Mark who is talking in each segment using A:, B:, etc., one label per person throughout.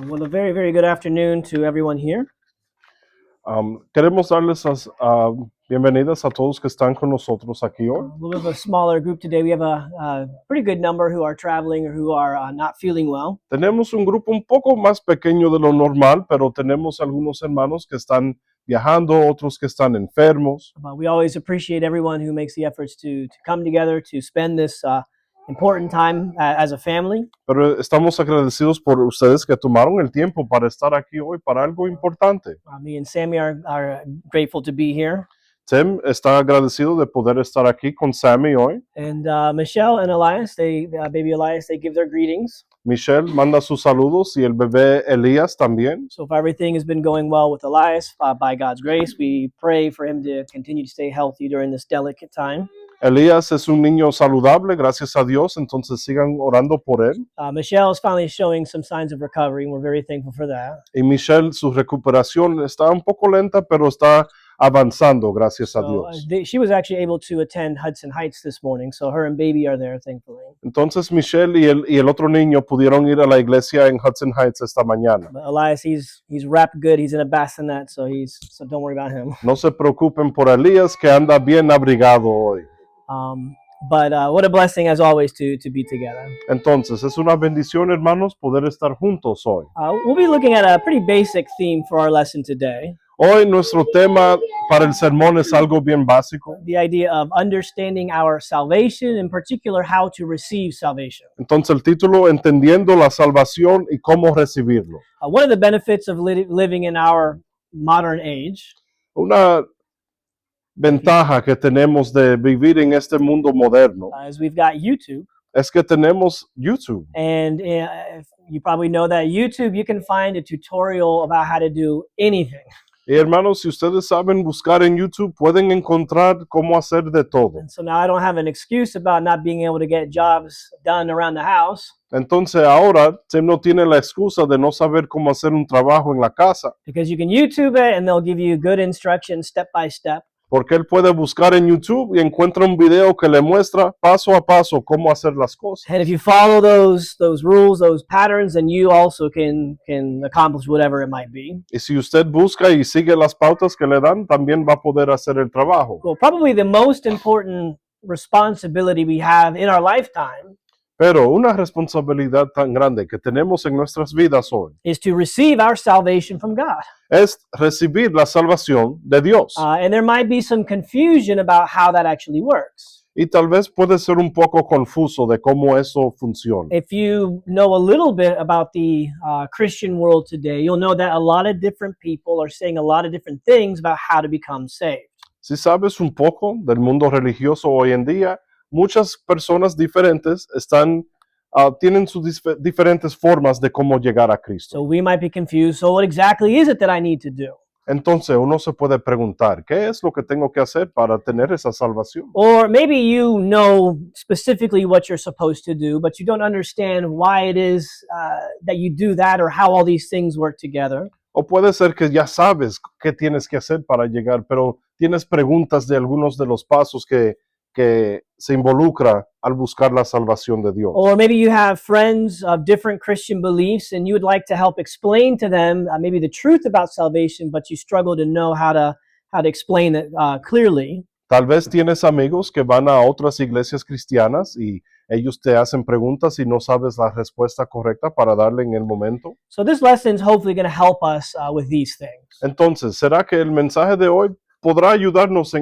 A: Well, a very, very good afternoon to everyone here.
B: Queremos darles las bienvenidas a todos que están con nosotros aquí
A: A
B: hoy.
A: little bit of a smaller group today. We have a pretty good number who are traveling or who are not feeling well.
B: Tenemos un grupo un poco más pequeño de lo normal, pero tenemos algunos hermanos que están viajando, otros que están enfermos.
A: But we always appreciate everyone who makes the efforts to come together to spend this important time as a family.
B: Pero estamos agradecidos por ustedes que tomaron el tiempo para estar aquí hoy para algo importante.
A: Me and Sammy are grateful to be here.
B: Tim está agradecido de poder estar aquí con Sammy hoy.
A: And Michelle and Elias, baby Elias, they give their greetings.
B: Michelle manda sus saludos y el bebé Elías también.
A: So if everything has been going well with Elias, by God's grace, we pray for him to continue to stay healthy during this delicate time.
B: Elías es un niño saludable, gracias a Dios, entonces sigan orando por él.
A: Michelle is finally showing some signs of recovery, and we're very thankful for that.
B: Y Michelle, su recuperación está un poco lenta, pero está avanzando, gracias a Dios.
A: She was actually able to attend Hudson Heights this morning, so her and baby are there, thankfully.
B: Entonces Michelle y el otro niño pudieron ir a la iglesia en Hudson Heights esta mañana.
A: But Elias, he's wrapped good. He's in a bassinet, so don't worry about him.
B: No se preocupen por Elías, que anda bien abrigado hoy.
A: But what a blessing, as always, to be together.
B: Entonces, es una bendición, hermanos, poder estar juntos hoy.
A: We'll be looking at a pretty basic theme for our lesson today.
B: Hoy nuestro tema para el sermón es algo bien básico.
A: The idea of understanding our salvation, in particular, how to receive salvation.
B: Entonces, el título, Entendiendo la salvación y cómo recibirlo.
A: One of the benefits of living in our modern age
B: Una ventaja que tenemos de vivir en este mundo moderno
A: is we've got YouTube.
B: es que tenemos YouTube.
A: And you probably know that YouTube, you can find a tutorial about how to do anything.
B: Y hermanos, si ustedes saben buscar en YouTube, pueden encontrar cómo hacer de todo.
A: And so now I don't have an excuse about not being able to get jobs done around the house.
B: Entonces ahora Tim no tiene la excusa de no saber cómo hacer un trabajo en la casa,
A: Because you can YouTube it and they'll give you good instructions step by step.
B: porque él puede buscar en YouTube y encuentra un video que le muestra paso a paso cómo hacer las cosas.
A: And if you follow those rules, those patterns, then you also can accomplish whatever it might be.
B: Y si usted busca y sigue las pautas que le dan, también va a poder hacer el trabajo.
A: Well, probably the most important responsibility we have in our lifetime
B: Pero una responsabilidad tan grande que tenemos en nuestras vidas hoy
A: is to receive our salvation from God.
B: es recibir la salvación de Dios.
A: And there might be some confusion about how that actually works.
B: Y tal vez puede ser un poco confuso de cómo eso funciona.
A: If you know a little bit about the Christian world today, you'll know that a lot of different people are saying a lot of different things about how to become saved.
B: Si sabes un poco del mundo religioso hoy en día, muchas personas diferentes tienen sus diferentes formas de cómo llegar a Cristo.
A: So we might be confused. So what exactly is it that I need to do?
B: Entonces uno se puede preguntar, ¿qué es lo que tengo que hacer para tener esa salvación?
A: Or maybe you know specifically what you're supposed to do, but you don't understand why it is that you do that or how all these things work together.
B: O puede ser que ya sabes qué tienes que hacer para llegar, pero tienes preguntas de algunos de los pasos que se involucra al buscar la salvación de Dios.
A: Or maybe you have friends of different Christian beliefs and you would like to help explain to them maybe the truth about salvation, but you struggle to know how to explain it clearly.
B: Tal vez tienes amigos que van a otras iglesias cristianas y ellos te hacen preguntas y no sabes la respuesta correcta para darle en el momento.
A: So this lesson is hopefully going to help us with these things.
B: Entonces, ¿será que el mensaje de hoy podrá ayudarnos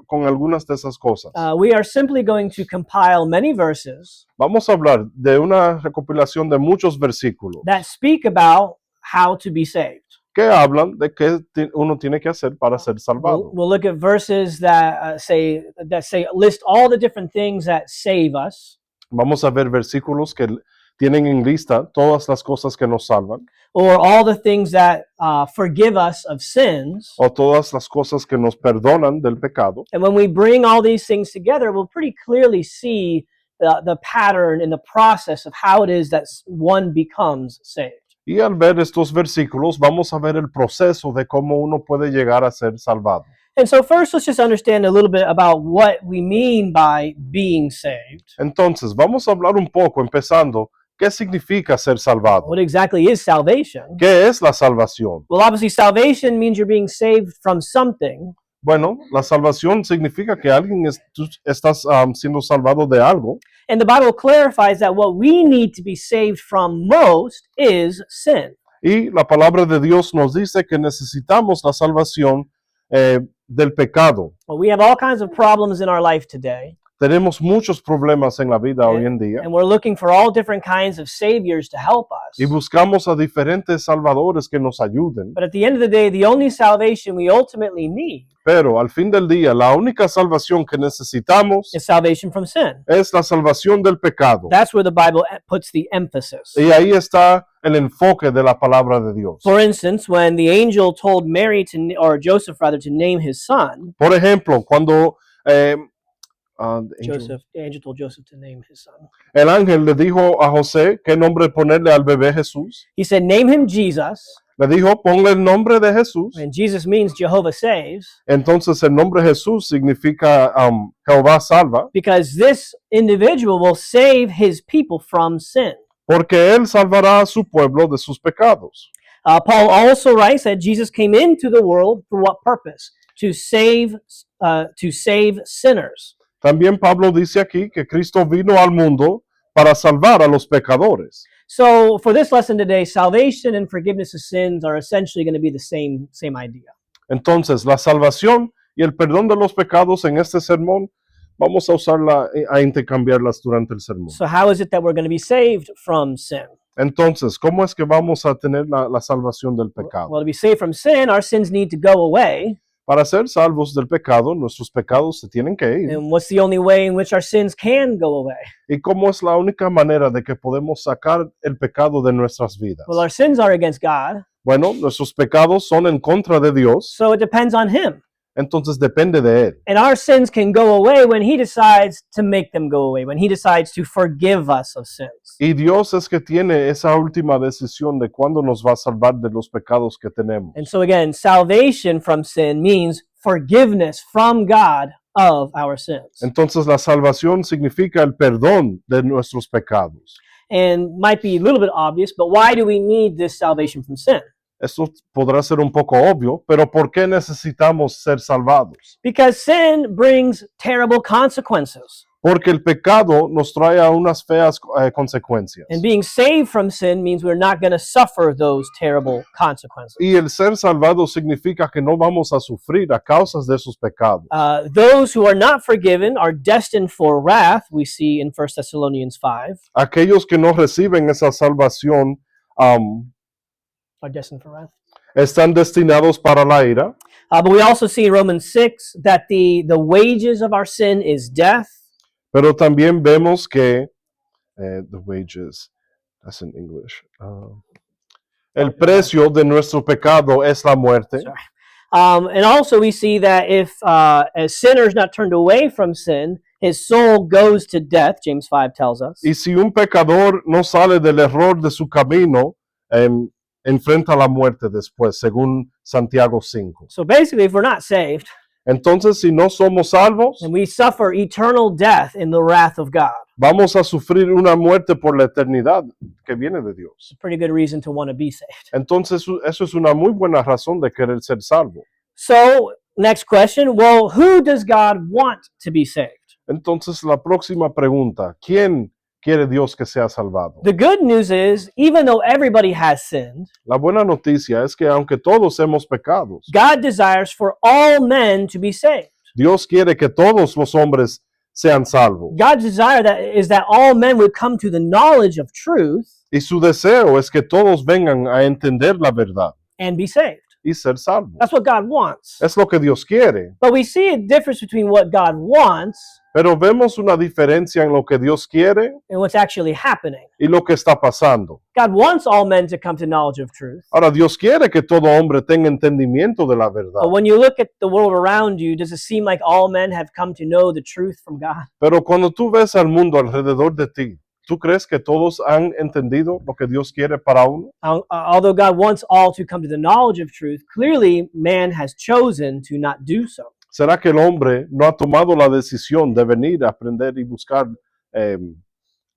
B: con algunas de esas cosas?
A: We are simply going to compile many verses
B: Vamos a hablar de una recopilación de muchos versículos
A: that speak about how to be saved.
B: que hablan de qué uno tiene que hacer para ser salvado.
A: We'll look at verses that list all the different things that save us,
B: Vamos a ver versículos que tienen en lista todas las cosas que nos salvan,
A: or all the things that forgive us of sins.
B: o todas las cosas que nos perdonan del pecado.
A: And when we bring all these things together, we'll pretty clearly see the pattern and the process of how it is that one becomes saved.
B: Y al ver estos versículos, vamos a ver el proceso de cómo uno puede llegar a ser salvado.
A: And so first, let's just understand a little bit about what we mean by being saved.
B: Entonces, vamos a hablar un poco, empezando, ¿qué significa ser salvado?
A: What exactly is salvation?
B: ¿Qué es la salvación?
A: Well, obviously, salvation means you're being saved from something.
B: Bueno, la salvación significa que tú estás siendo salvado de algo.
A: And the Bible clarifies that what we need to be saved from most is sin.
B: Y la palabra de Dios nos dice que necesitamos la salvación del pecado.
A: Well, we have all kinds of problems in our life today,
B: Tenemos muchos problemas en la vida hoy en día
A: and we're looking for all different kinds of saviors to help us.
B: y buscamos a diferentes salvadores que nos ayuden.
A: But at the end of the day, the only salvation we ultimately need
B: Pero al fin del día, la única salvación que necesitamos
A: is salvation from sin.
B: es la salvación del pecado.
A: That's where the Bible puts the emphasis.
B: Y ahí está el enfoque de la palabra de Dios.
A: For instance, when the angel told Mary or Joseph rather, to name his son,
B: Por ejemplo, cuando
A: the angel told Joseph to name his son.
B: el ángel le dijo a José qué nombre ponerle al bebé Jesús,
A: He said, name him Jesus,
B: le dijo ponle el nombre de Jesús.
A: and Jesus means Jehovah saves,
B: Entonces el nombre Jesús significa Jehová salva,
A: because this individual will save his people from sin.
B: porque él salvará a su pueblo de sus pecados.
A: Paul also writes that Jesus came into the world for what purpose? To save sinners.
B: También Pablo dice aquí que Cristo vino al mundo para salvar a los pecadores.
A: So for this lesson today, salvation and forgiveness of sins are essentially going to be the same idea.
B: Entonces, la salvación y el perdón de los pecados en este sermón, vamos a usarla, a intercambiarlas durante el sermón.
A: So how is it that we're going to be saved from sin?
B: Entonces, ¿cómo es que vamos a tener la salvación del pecado?
A: Well, to be saved from sin, our sins need to go away.
B: Para ser salvos del pecado, nuestros pecados se tienen que ir.
A: And what's the only way in which our sins can go away?
B: ¿Y cómo es la única manera de que podemos sacar el pecado de nuestras vidas?
A: Well, our sins are against God,
B: Bueno, nuestros pecados son en contra de Dios,
A: so it depends on Him.
B: entonces depende de Él.
A: And our sins can go away when He decides to make them go away, when He decides to forgive us of sins.
B: Y Dios es que tiene esa última decisión de cuándo nos va a salvar de los pecados que tenemos.
A: And so again, salvation from sin means forgiveness from God of our sins.
B: Entonces la salvación significa el perdón de nuestros pecados.
A: And might be a little bit obvious, but why do we need this salvation from sin?
B: Esto podrá ser un poco obvio, pero ¿por qué necesitamos ser salvados?
A: Because sin brings terrible consequences.
B: Porque el pecado nos trae a unas feas consecuencias.
A: And being saved from sin means we're not going to suffer those terrible consequences.
B: Y el ser salvado significa que no vamos a sufrir a causa de esos pecados.
A: Those who are not forgiven are destined for wrath, we see in 1 Thessalonians 5.
B: Aquellos que no reciben esa salvación
A: Are destined for wrath.
B: están destinados para la ira.
A: But we also see in Romans 6 that the wages of our sin is death.
B: Pero también vemos que the wages, that's in English. El precio de nuestro pecado es la muerte.
A: Sorry. And also we see that if a sinner is not turned away from sin, his soul goes to death, James 5 tells us.
B: Y si un pecador no sale del error de su camino, enfrenta la muerte después, según Santiago 5.
A: So basically, if we're not saved,
B: Entonces, si no somos salvos,
A: and we suffer eternal death in the wrath of God,
B: vamos a sufrir una muerte por la eternidad que viene de Dios.
A: it's a pretty good reason to want to be saved.
B: Entonces, eso es una muy buena razón de querer ser salvo.
A: So, next question, well, who does God want to be saved?
B: Entonces, la próxima pregunta, ¿quién quiere Dios que sea salvado?
A: The good news is, even though everybody has sinned,
B: La buena noticia es que aunque todos hemos pecado,
A: God desires for all men to be saved.
B: Dios quiere que todos los hombres sean salvos.
A: God's desire is that all men would come to the knowledge of truth
B: Y su deseo es que todos vengan a entender la verdad
A: and be saved.
B: y ser salvos.
A: That's what God wants.
B: Es lo que Dios quiere.
A: But we see a difference between what God wants
B: Pero vemos una diferencia en lo que Dios quiere
A: and what's actually happening.
B: y lo que está pasando.
A: God wants all men to come to knowledge of truth.
B: Ahora, Dios quiere que todo hombre tenga entendimiento de la verdad.
A: But when you look at the world around you, does it seem like all men have come to know the truth from God?
B: Pero cuando tú ves al mundo alrededor de ti, ¿tú crees que todos han entendido lo que Dios quiere para uno?
A: Although God wants all to come to the knowledge of truth, clearly man has chosen to not do so.
B: ¿Será que el hombre no ha tomado la decisión de venir a aprender y buscar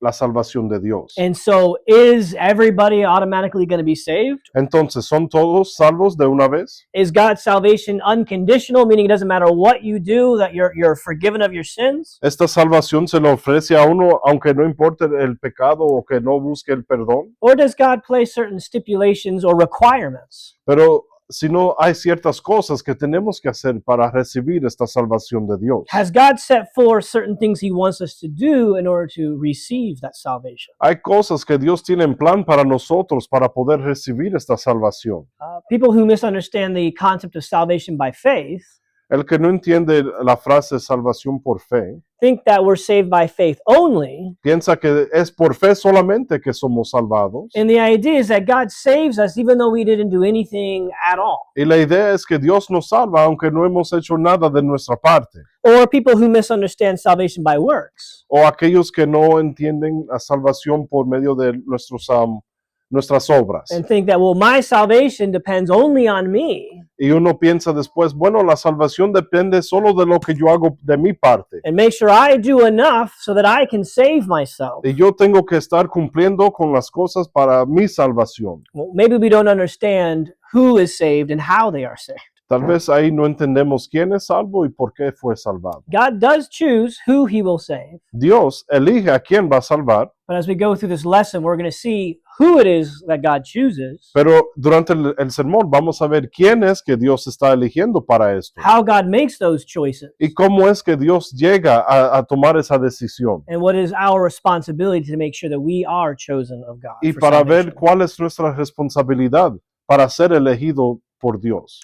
B: la salvación de Dios.
A: And so is everybody automatically going to be saved?
B: Entonces, ¿son todos salvos de una vez?
A: Is God's salvation unconditional, meaning it doesn't matter what you do, that you're forgiven of your sins?
B: Esta salvación se le ofrece a uno aunque no importe el pecado o que no busque el perdón.
A: Or does God place certain stipulations or requirements?
B: Pero si no, hay ciertas cosas que tenemos que hacer para recibir esta salvación de Dios.
A: Has God set forth certain things he wants us to do in order to receive that salvation?
B: Hay cosas que Dios tiene en plan para nosotros para poder recibir esta salvación.
A: People who misunderstand the concept of salvation by faith
B: El que no entiende la frase salvación por fe,
A: think that we're saved by faith only.
B: piensa que es por fe solamente que somos salvados.
A: And the idea is that God saves us even though we didn't do anything at all.
B: Y la idea es que Dios nos salva aunque no hemos hecho nada de nuestra parte.
A: Or people who misunderstand salvation by works.
B: O aquellos que no entienden la salvación por medio de nuestras obras.
A: And think that, well, my salvation depends only on me.
B: Y uno piensa después, bueno, la salvación depende solo de lo que yo hago de mi parte.
A: And make sure I do enough so that I can save myself.
B: Y yo tengo que estar cumpliendo con las cosas para mi salvación.
A: Well, maybe we don't understand who is saved and how they are saved.
B: Tal vez ahí no entendemos quién es salvo y por qué fue salvado.
A: God does choose who he will save.
B: Dios elige a quién va a salvar,
A: But as we go through this lesson, we're going to see who it is that God chooses,
B: pero durante el sermón vamos a ver quién es que Dios está eligiendo para esto
A: how God makes those choices,
B: y cómo es que Dios llega a tomar esa decisión
A: and what is our responsibility to make sure that we are chosen of God.
B: y
A: for
B: para ver
A: salvation.
B: cuál es nuestra responsabilidad para ser elegido por Dios.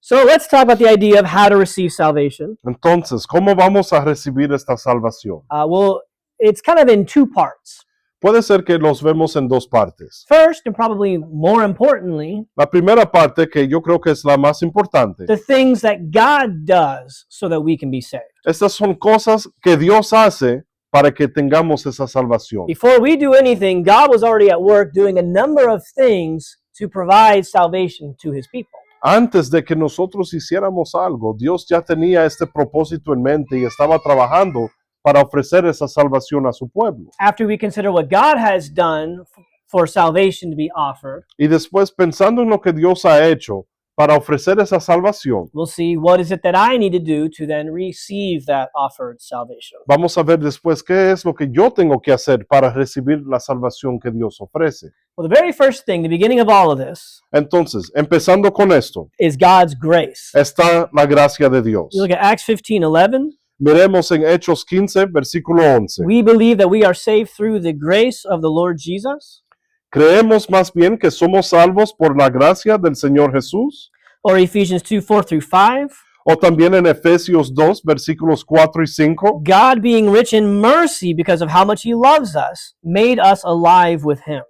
A: So let's talk about the idea of how to receive salvation.
B: Entonces, ¿cómo vamos a recibir esta salvación?
A: Well, it's kind of in two parts.
B: Puede ser que los vemos en dos partes.
A: First, and probably more importantly,
B: La primera parte, que yo creo que es la más importante,
A: the things that God does so that we can be saved.
B: estas son cosas que Dios hace para que tengamos esa salvación.
A: Before we do anything, God was already at work doing a number of things to provide salvation to his people.
B: Antes de que nosotros hiciéramos algo, Dios ya tenía este propósito en mente y estaba trabajando para ofrecer esa salvación a su pueblo.
A: After we consider what God has done for salvation to be offered,
B: Y después, pensando en lo que Dios ha hecho para ofrecer esa salvación,
A: we'll see what is it that I need to do to then receive that offered salvation.
B: vamos a ver después qué es lo que yo tengo que hacer para recibir la salvación que Dios ofrece.
A: Well, the very first thing, the beginning of all of this,
B: Entonces, empezando con esto,
A: is God's grace.
B: está la gracia de Dios.
A: You look at Acts 15:11.
B: Miremos en Hechos 15, versículo 11.
A: We believe that we are saved through the grace of the Lord Jesus.
B: Creemos más bien que somos salvos por la gracia del Señor Jesús.
A: Or Ephesians 2:4-5.
B: O también en Efesios 2, versículos 4 y 5.
A: God, being rich in mercy because of how much he loves us, made us alive with him.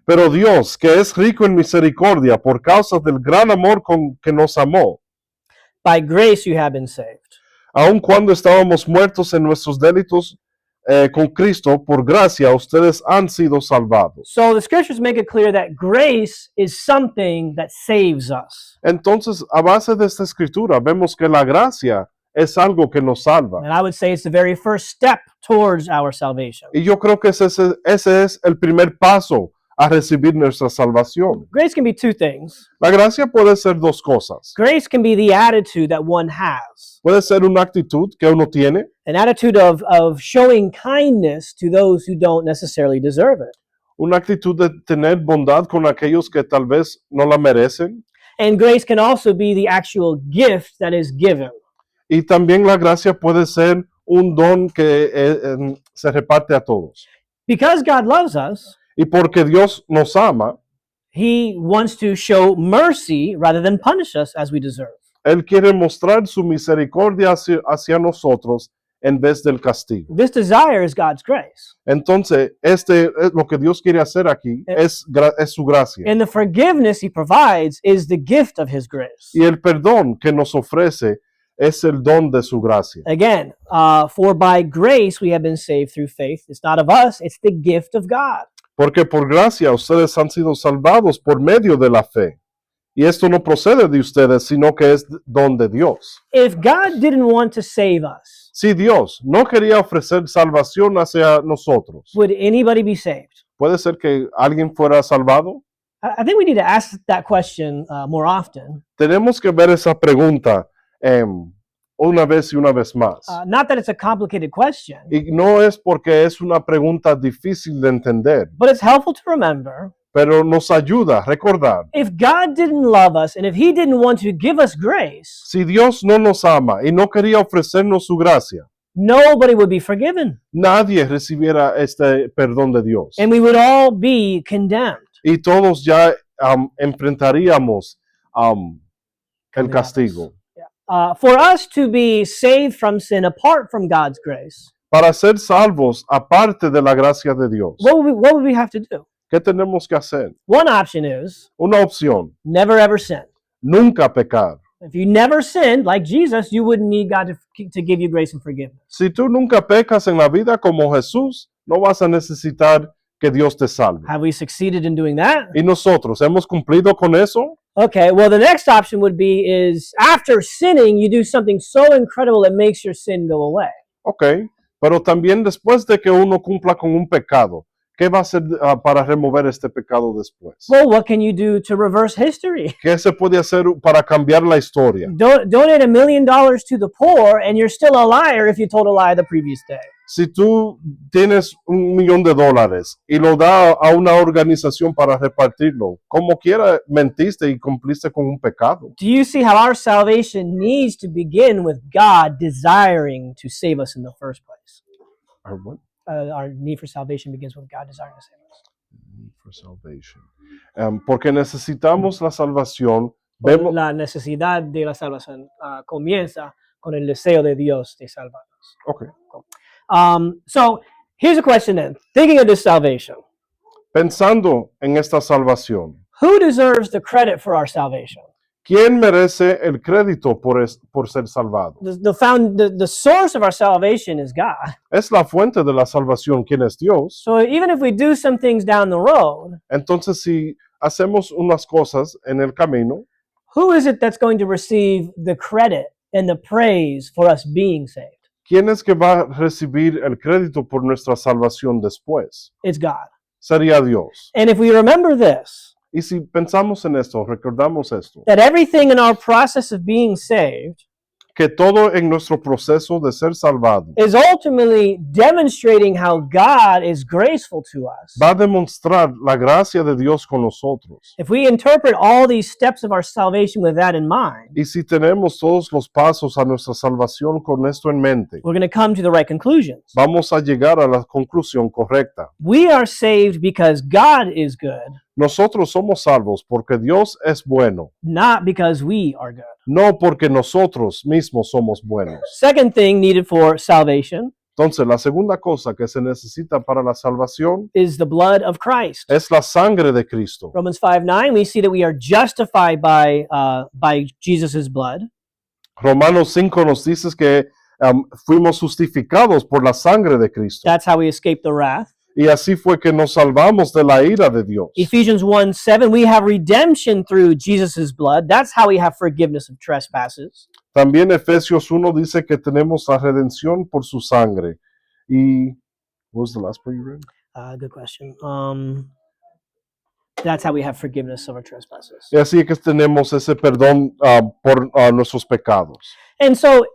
B: Pero Dios, que es rico en misericordia por causa del gran amor con que nos amó,
A: By grace you have been saved.
B: aun cuando estábamos muertos en nuestros delitos, con Cristo, por gracia, ustedes han sido salvados.
A: So the scriptures make it clear that grace is something that saves us.
B: Entonces, a base de esta escritura, vemos que la gracia es algo que nos salva.
A: And I would say it's the very first step towards our salvation.
B: Y yo creo que ese es el primer paso a recibir nuestra salvación.
A: Grace can be two things.
B: La gracia puede ser dos cosas.
A: Grace can be the attitude that one has,
B: Puede ser una actitud que uno tiene,
A: an attitude of showing kindness to those who don't necessarily deserve it.
B: una actitud de tener bondad con aquellos que tal vez no la merecen.
A: And grace can also be the actual gift that is given.
B: Y también la gracia puede ser un don que se reparte a todos.
A: Because God loves us,
B: Y porque Dios nos ama,
A: he wants to show mercy rather than punish us as we deserve.
B: Él quiere mostrar su misericordia hacia nosotros en vez del castigo.
A: This desire is God's grace.
B: Entonces, lo que Dios quiere hacer aquí es su gracia.
A: And the forgiveness he provides is the gift of his grace.
B: Y el perdón que nos ofrece es el don de su gracia.
A: Again, for by grace we have been saved through faith. It's not of us, it's the gift of God.
B: Porque por gracia ustedes han sido salvados por medio de la fe. Y esto no procede de ustedes, sino que es don de Dios.
A: If God didn't want to save us,
B: Si Dios no quería ofrecer salvación hacia nosotros,
A: would anybody be saved?
B: ¿puede ser que alguien fuera salvado?
A: I think we need to ask that question more often.
B: Tenemos que ver esa pregunta una vez y una vez más.
A: Not that it's a complicated question,
B: Y no es porque es una pregunta difícil de entender,
A: but it's helpful to remember.
B: pero nos ayuda a recordar.
A: If God didn't love us and if He didn't want to give us grace,
B: Si Dios no nos ama y no quería ofrecernos su gracia,
A: nobody would be forgiven
B: nadie recibiera este perdón de Dios.
A: and we would all be condemned.
B: Y todos ya enfrentaríamos el castigo.
A: For us to be saved from sin apart from God's grace,
B: Para ser salvos aparte de la gracia de Dios,
A: what would we have to do?
B: ¿qué tenemos que hacer?
A: One option is
B: Una opción,
A: never ever sin.
B: nunca pecar.
A: If you never sinned like Jesus, you wouldn't need God to give you grace and forgiveness.
B: Si tú nunca pecas en la vida como Jesús, no vas a necesitar que Dios te salve.
A: Have we succeeded in doing that?
B: ¿Y nosotros hemos cumplido con eso?
A: Okay, well, the next option would be is after sinning, you do something so incredible that makes your sin go away.
B: Ok, pero también después de que uno cumpla con un pecado, ¿qué va a hacer para remover este pecado después?
A: Well, what can you do to reverse history?
B: ¿Qué se puede hacer para cambiar la historia?
A: Donate $1 million to the poor, and you're still a liar if you told a lie the previous day.
B: Si tú tienes $1 millón y lo da a una organización para repartirlo, como quiera mentiste y cumpliste con un pecado.
A: Do you see how our salvation needs to begin with God desiring to save us in the first place? Our need for salvation begins with God desiring to save us.
B: For salvation. Porque necesitamos la salvación. Vemos,
A: La necesidad de la salvación comienza con el deseo de Dios de salvarnos.
B: okay.
A: So here's a question then. Thinking of this salvation,
B: Pensando en esta salvación,
A: who deserves the credit for our salvation?
B: ¿quién merece el crédito por ser salvado?
A: The source of our salvation is God.
B: Es la fuente de la salvación, quien es Dios.
A: So even if we do some things down the road,
B: Entonces, si hacemos unas cosas en el camino,
A: who is it that's going to receive the credit and the praise for us being saved?
B: ¿quién es que va a recibir el crédito por nuestra salvación después?
A: It's God.
B: Sería Dios.
A: And if we remember this,
B: Y si pensamos en esto, recordamos esto,
A: that everything in our process of being saved
B: que todo en nuestro proceso de ser salvado
A: is ultimately demonstrating how God is graceful to us.
B: va a demostrar la gracia de Dios con nosotros.
A: If we interpret all these steps of our salvation with that in mind,
B: Y si tenemos todos los pasos a nuestra salvación con esto en mente,
A: we're going to come to the right conclusions.
B: vamos a llegar a la conclusión correcta.
A: We are saved because God is good,
B: Nosotros somos salvos porque Dios es bueno,
A: not because we are good.
B: no porque nosotros mismos somos buenos.
A: Second thing needed for salvation
B: Entonces, la segunda cosa que se necesita para la salvación
A: is the blood of Christ.
B: es la sangre de Cristo.
A: Romans 5:9, we see that we are justified by Jesus' blood.
B: Romanos 5 nos dice que fuimos justificados por la sangre de Cristo.
A: That's how we escape the wrath.
B: Y así fue que nos salvamos de la ira de Dios.
A: Ephesians 1:7, we have redemption through Jesus' blood. That's how we have forgiveness of trespasses.
B: También Efesios 1 dice que tenemos la redención por su sangre. Y, what was the last part you read?
A: Good question. That's how we have forgiveness of our trespasses.
B: Y así que tenemos ese perdón por nuestros pecados.
A: And so,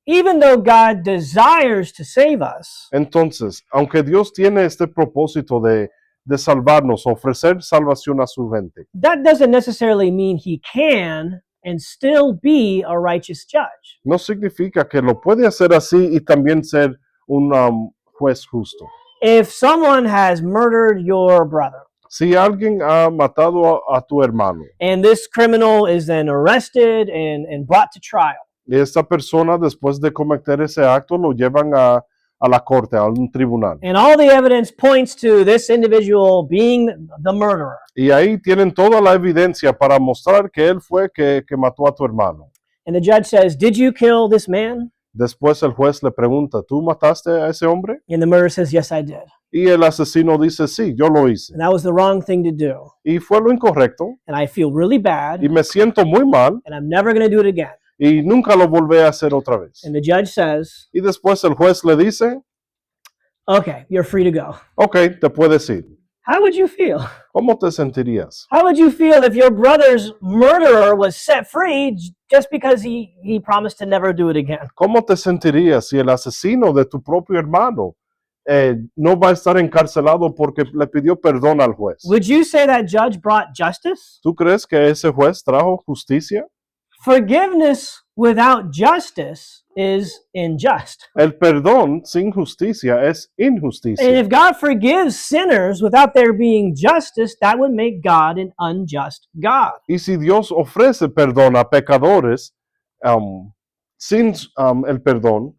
A: even though God desires to save us,
B: Entonces, aunque Dios tiene este propósito de salvarnos, ofrecer salvación a su gente,
A: that doesn't necessarily mean He can and still be a righteous judge.
B: no significa que lo puede hacer así y también ser un juez justo.
A: If someone has murdered your brother,
B: Si alguien ha matado a tu hermano
A: and this criminal is then arrested and brought to trial,
B: y esta persona después de cometer ese acto lo llevan a la corte, a un tribunal,
A: and all the evidence points to this individual being the murderer,
B: y ahí tienen toda la evidencia para mostrar que él fue que mató a tu hermano.
A: and the judge says, "Did you kill this man?"
B: Después el juez le pregunta, ¿tú mataste a ese hombre?
A: And the murderer says, "Yes, I did."
B: Y el asesino dice, sí, yo lo hice.
A: And that was the wrong thing to do.
B: Y fue lo incorrecto.
A: And I feel really bad.
B: Y me siento muy mal.
A: And I'm never going to do it again.
B: Y nunca lo volví a hacer otra vez.
A: And the judge says,
B: Y después el juez le dice,
A: okay, you're free to go.
B: ok, te puedes ir.
A: How would you feel?
B: ¿Cómo te sentirías?
A: How would you feel if your brother's murderer was set free just because he promised to never do it again?
B: ¿Cómo te sentirías si el asesino de tu propio hermano no va a estar encarcelado porque le pidió perdón al juez?
A: Would you say that judge brought justice?
B: ¿Tú crees que ese juez trajo justicia?
A: Forgiveness without justice is unjust.
B: El perdón sin justicia es
A: And
B: injusticia.
A: if God forgives sinners without there being justice, that would make God an unjust God.
B: Y si Dios ofrece perdón a pecadores sin el perdón,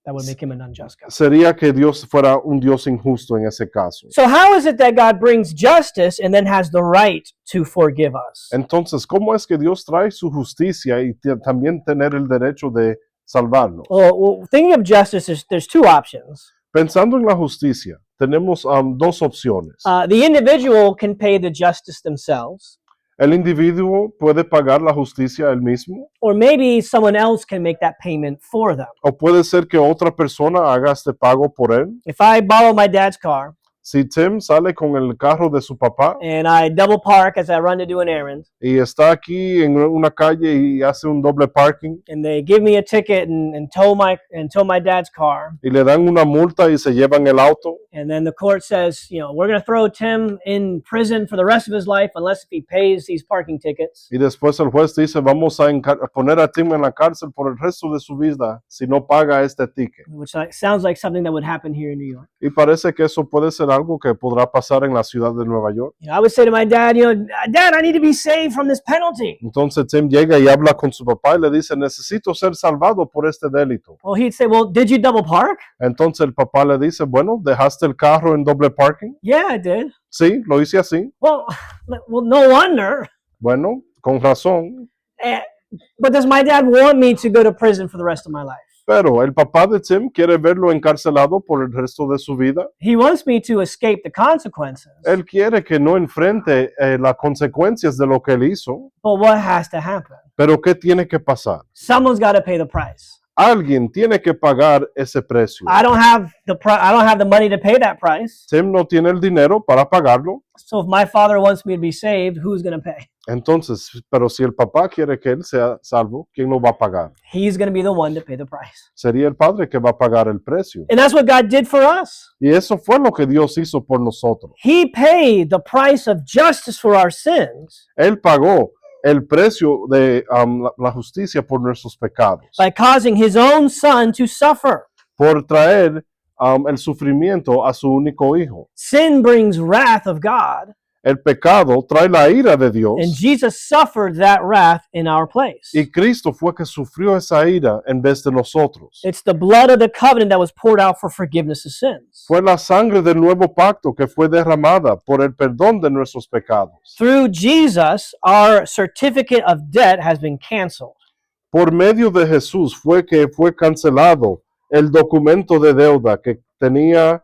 A: That would make him an unjust God.
B: sería que Dios fuera un Dios injusto en ese caso.
A: So how is it that God brings justice and then has the right to forgive us?
B: Entonces, ¿cómo es que Dios trae su justicia y también tener el derecho de salvarnos?
A: Well, thinking of justice, there's two options.
B: Pensando en la justicia, tenemos dos opciones.
A: The individual can pay the justice themselves,
B: El individuo puede pagar la justicia él mismo,
A: or maybe someone else can make that payment for them.
B: o puede ser que otra persona haga este pago por él.
A: If I borrow my dad's car
B: Si Tim sale con el carro de su papá
A: and I double park as I run to do an errand,
B: y está aquí en una calle y hace un doble parking
A: and they give me a ticket and tow my dad's car,
B: y le dan una multa y se llevan el auto,
A: and then the court says, we're going to throw Tim in prison for the rest of his life unless if he pays these parking tickets.
B: y después el juez dice vamos a poner a Tim en la cárcel por el resto de su vida si no paga este ticket.
A: Which sounds like something that would happen here in New York.
B: Y parece que eso puede ser algo que podrá pasar en la ciudad de Nueva York.
A: I would say to my dad, Dad, I need to be saved from this penalty.
B: Entonces Tim llega y habla con su papá y le dice, necesito ser salvado por este delito.
A: Well, he'd say, well, did you double park?
B: Entonces el papá le dice, bueno, ¿dejaste el carro en doble parking?
A: Yeah, I did.
B: Sí, lo hice así.
A: Well, no wonder.
B: Bueno, con razón.
A: But does my dad want me to go to prison for the rest of my life?
B: Pero el papá de Tim quiere verlo encarcelado por el resto de su vida.
A: He wants me to escape the consequences.
B: Él quiere que no enfrente las consecuencias de lo que él hizo.
A: But what has to happen?
B: Pero ¿qué tiene que pasar?
A: Someone's got to pay the price.
B: Alguien tiene que pagar ese precio.
A: I don't have the money to pay that price.
B: Tim no tiene el dinero para pagarlo.
A: So if my father wants me to be saved, who's going to pay?
B: Entonces, pero si el papá quiere que él sea salvo, ¿quién lo va a pagar?
A: He's going to be the one to pay the price.
B: Sería el padre que va a pagar el precio.
A: And that's what God did for us.
B: Y eso fue lo que Dios hizo por nosotros.
A: He paid the price of justice for our sins
B: Él pagó el precio de la justicia por nuestros pecados,
A: by causing his own son to suffer.
B: por traer el sufrimiento a su único hijo.
A: Sin brings wrath of God,
B: El pecado trae la ira de Dios
A: and Jesus suffered that wrath in our place.
B: y Cristo fue que sufrió esa ira en vez de nosotros.
A: It's the blood of the covenant that was poured out for forgiveness of sins.
B: Fue la sangre del nuevo pacto que fue derramada por el perdón de nuestros pecados.
A: Through Jesus, our certificate of debt has been canceled.
B: Por medio de Jesús fue que fue cancelado el documento de deuda que tenía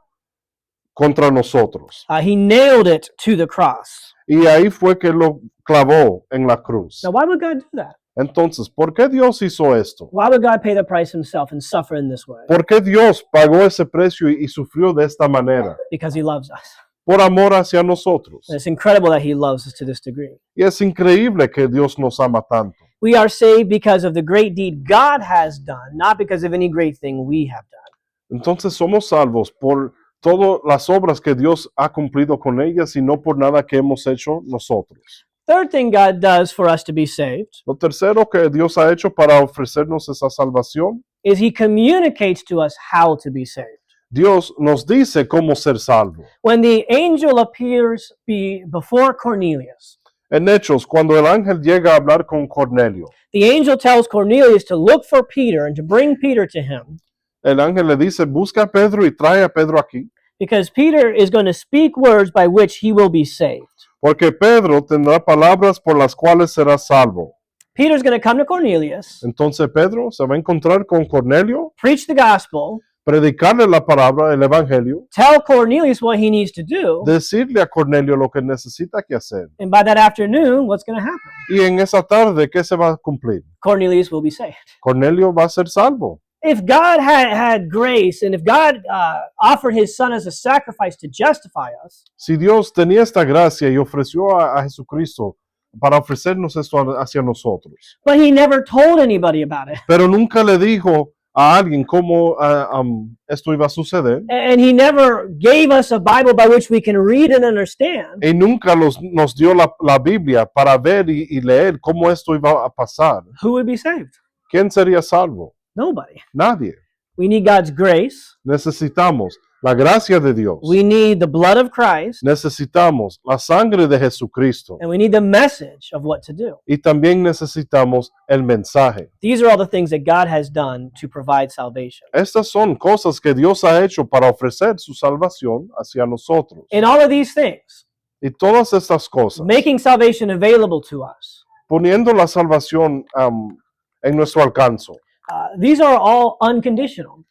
B: contra nosotros.
A: He nailed it to the cross.
B: Y ahí fue que lo clavó en la cruz.
A: Now, why would God do that?
B: Entonces, ¿por qué Dios hizo esto?
A: Why would God pay the price himself and suffer in this way?
B: ¿Por qué Dios pagó ese precio y sufrió de esta manera?
A: Because he loves us.
B: Por amor hacia nosotros.
A: And it's incredible that he loves us to this degree.
B: Y es increíble que Dios nos ama tanto.
A: We are saved because of the great deed God has done, not because of any great thing we have done.
B: Entonces somos salvos por todas las obras que Dios ha cumplido con ellas y no por nada que hemos hecho nosotros.
A: Third thing God does for us to be saved
B: Lo tercero que Dios ha hecho para ofrecernos esa salvación,
A: is he communicates to us how to be saved.
B: Dios nos dice cómo ser salvo.
A: When the angel appears before Cornelius,
B: En Hechos, cuando el ángel llega a hablar con Cornelio,
A: the angel tells Cornelius to look for Peter and to bring Peter to him
B: el ángel le dice, busca a Pedro y trae a Pedro aquí,
A: because Peter is going to speak words by which he will be saved.
B: porque Pedro tendrá palabras por las cuales será salvo.
A: Peter's going to come to Cornelius,
B: Entonces Pedro se va a encontrar con Cornelio,
A: preach the gospel,
B: predicarle la palabra, el evangelio,
A: tell Cornelius what he needs to do,
B: decirle a Cornelio lo que necesita que hacer.
A: and by that afternoon, what's going to happen?
B: Y en esa tarde, ¿qué se va a cumplir?
A: Cornelius will be saved.
B: Cornelio va a ser salvo.
A: If God had grace, and if God offered his son as a sacrifice to justify us,
B: Si Dios tenía esta gracia y ofreció a Jesucristo para ofrecernos esto hacia nosotros,
A: but he never told anybody about it,
B: pero nunca le dijo a alguien cómo esto iba a suceder,
A: and he never gave us a Bible by which we can read and understand,
B: y nunca nos dio la Biblia para ver y leer cómo esto iba a pasar,
A: who would be saved?
B: ¿quién sería salvo?
A: Nobody.
B: Nadie.
A: We need God's grace.
B: Necesitamos la gracia de Dios.
A: We need the blood of Christ,
B: Necesitamos la sangre de Jesucristo.
A: and we need the message of what to do.
B: Y también necesitamos el mensaje.
A: These are all the things that God has done to provide salvation.
B: Estas son cosas que Dios ha hecho para ofrecer su salvación hacia nosotros.
A: In all of these things,
B: Y todas estas cosas,
A: making salvation available to us,
B: poniendo la salvación en nuestro alcance,
A: these are all unconditional.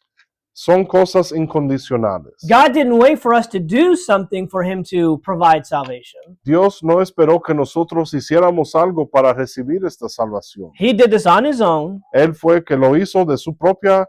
B: son cosas incondicionales.
A: God didn't wait for us to do something for him to provide salvation.
B: Dios no esperó que nosotros hiciéramos algo para recibir esta salvación.
A: He did this on his own
B: Él fue que lo hizo de su propia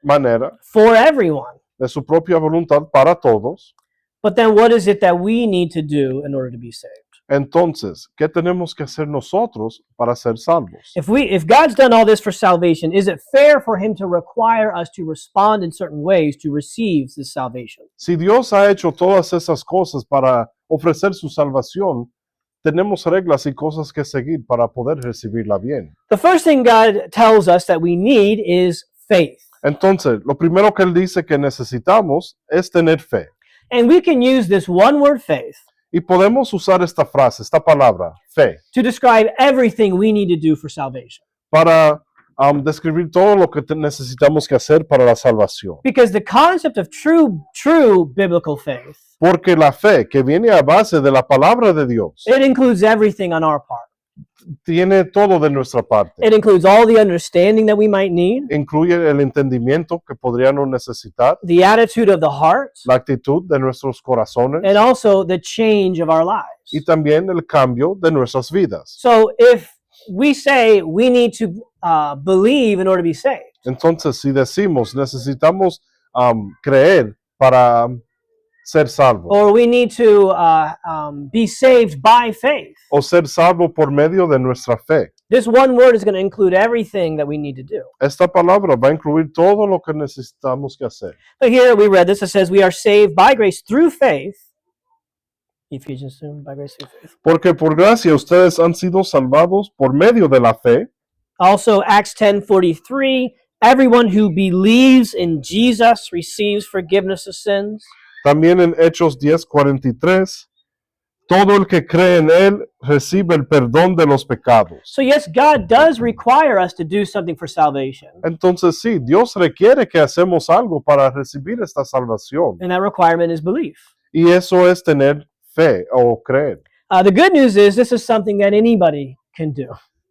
B: manera,
A: for everyone.
B: de su propia voluntad para todos.
A: But then what is it that we need to do in order to be saved?
B: Entonces, ¿qué tenemos que hacer nosotros para ser salvos?
A: If God's done all this for salvation, is it fair for him to require us to respond in certain ways to receive this salvation?
B: Si Dios ha hecho todas esas cosas para ofrecer su salvación, tenemos reglas y cosas que seguir para poder recibirla bien.
A: The first thing God tells us that we need is faith.
B: Entonces, lo primero que Él dice que necesitamos es tener fe.
A: And we can use this one word faith
B: Y podemos usar esta frase, esta palabra, fe,
A: to describe everything we need to do for salvation.
B: para describir todo lo que necesitamos que hacer para la salvación.
A: Because the concept of true biblical faith,
B: Porque la fe que viene a base de la palabra de Dios
A: it includes everything on our part.
B: tiene todo de nuestra parte.
A: It includes all the understanding that we might need,
B: Incluye el entendimiento que podríamos necesitar,
A: the attitude of the heart,
B: la actitud de nuestros corazones
A: and also the change of our lives.
B: y también el cambio de nuestras vidas.
A: So if we say we need to believe in order to be saved,
B: Entonces, si decimos necesitamos creer para ser salvo
A: or we need to be saved by faith,
B: o ser salvo por medio de nuestra fe,
A: this one word is going to include everything that we need to do.
B: esta palabra va a incluir todo lo que necesitamos que hacer.
A: But here we read this, it says we are saved by grace through faith. Ephesians 2, by grace through faith.
B: Porque por gracia ustedes han sido salvados por medio de la fe.
A: Also Acts 10:43, everyone who believes in Jesus receives forgiveness of sins.
B: También en Hechos 10:43, todo el que cree en Él recibe el perdón de los pecados.
A: So yes, God does require us to do something for salvation.
B: Entonces sí, Dios requiere que hacemos algo para recibir esta salvación.
A: And that requirement is belief.
B: Y eso es tener fe o creer.
A: The good news is this is something that anybody can do.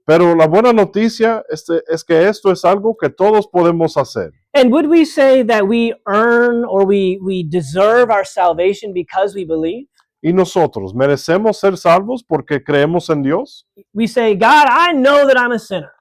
B: Pero la buena noticia es que esto es algo que todos podemos hacer.
A: And would we say that we earn or we deserve our salvation because we believe?
B: ¿Y nosotros merecemos ser salvos porque creemos en Dios?
A: We say, God, I know that I'm a sinner.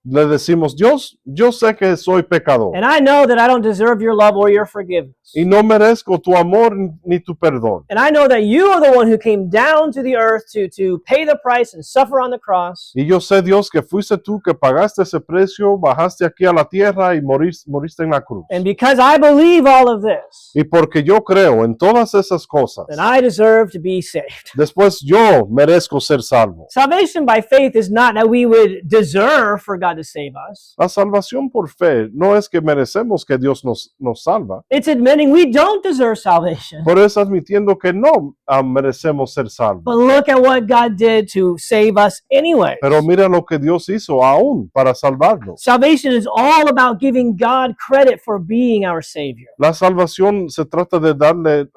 B: Le decimos, Dios, yo sé que soy pecador
A: And I know that I don't deserve your love or your forgiveness.
B: y no merezco tu amor ni tu perdón.
A: And I know that you are the one who came down to the earth to pay the price and suffer on the cross.
B: Y yo sé, Dios, que fuiste tú que pagaste ese precio, bajaste aquí a la tierra y moriste en la cruz.
A: And because I believe all of this,
B: Y porque yo creo en todas esas cosas,
A: then I deserve to be saved.
B: después yo merezco ser salvo.
A: Salvation by faith is not that we would deserve for God to save us.
B: La salvación por fe no es que merecemos que Dios nos salva,
A: It's admitting we don't deserve salvation.
B: pero es admitiendo que no merecemos ser salvos.
A: But look at what God did to save us anyway.
B: Pero mira lo que Dios hizo aún para salvarnos.
A: Salvation is all about giving God credit for being our Savior.
B: La salvación se trata de darle